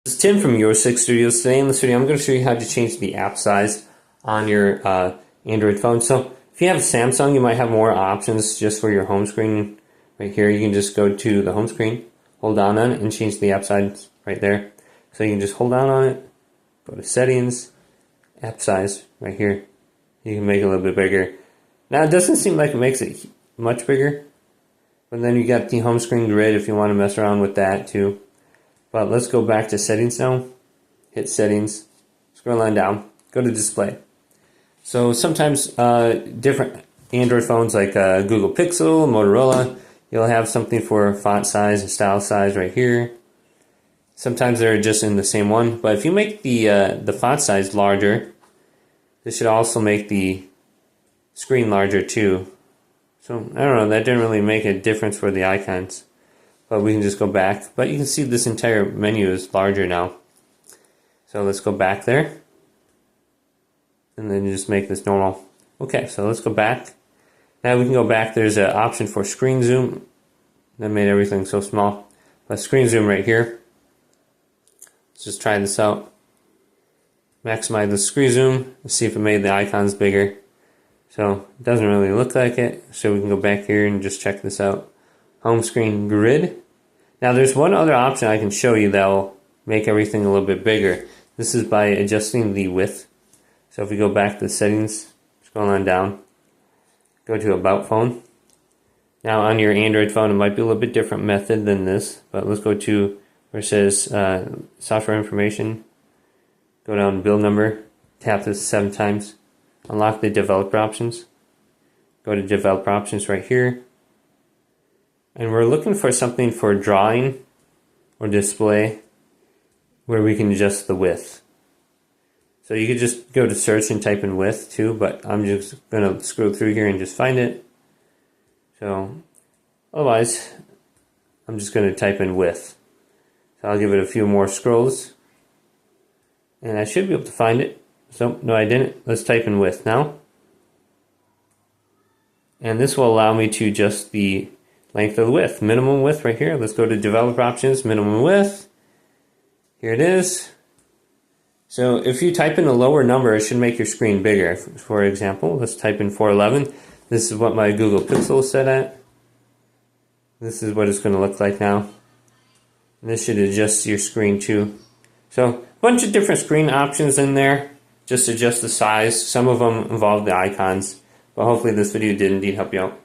This is Tim from Your Six Studios. Today in this video, I'm going to show you how to change the app size on your Android phone. So if you have a Samsung, you might have more options just for your home screen. Right here, you can just go to the home screen, hold down on it, and change the app size right there. So you can just hold down on it, go to Settings, App Size right here. You can make it a little bit bigger. Now it doesn't seem like it makes it much bigger, but then you got the home screen grid if you want to mess around with that too. But let's go back to settings now. Hit settings, scroll on down, go to display. So sometimes different Android phones like Google Pixel, Motorola, you'll have something for font size and style size right here. Sometimes they're just in the same one, but if you make the font size larger, this should also make the screen larger too. So I don't know, that didn't really make a difference for the icons. But we can just go back. But you can see this entire menu is larger now. So let's go back there. And then just make this normal. Okay, so let's go back. Now we can go back. There's an option for screen zoom. That made everything so small. But screen zoom right here. Let's just try this out. Maximize the screen zoom. Let's see if it made the icons bigger. So it doesn't really look like it. So we can go back here and just check this out. Home screen grid. Now there's one other option I can show you that will make everything a little bit bigger. This is by adjusting the width. So if we go back to the settings, scroll on down, go to about phone. Now on your Android phone it might be a little bit different method than this, but let's go to where it says software information, go down build number, tap this 7 times, unlock the developer options, go to developer options right here. And we're looking for something for drawing or display where we can adjust the width. So you could just go to search and type in width too, but I'm just going to scroll through here and just find it. So otherwise, I'm just going to type in width. So I'll give it a few more scrolls. And I should be able to find it. So no, I didn't. Let's type in width now. And this will allow me to adjust the length of the width, minimum width right here. Let's go to developer options, minimum width. Here it is. So if you type in a lower number, it should make your screen bigger. For example, let's type in 411. This is what my Google Pixel is set at. This is what it's going to look like now. And this should adjust your screen too. So a bunch of different screen options in there. Just adjust the size. Some of them involve the icons. But hopefully this video did indeed help you out.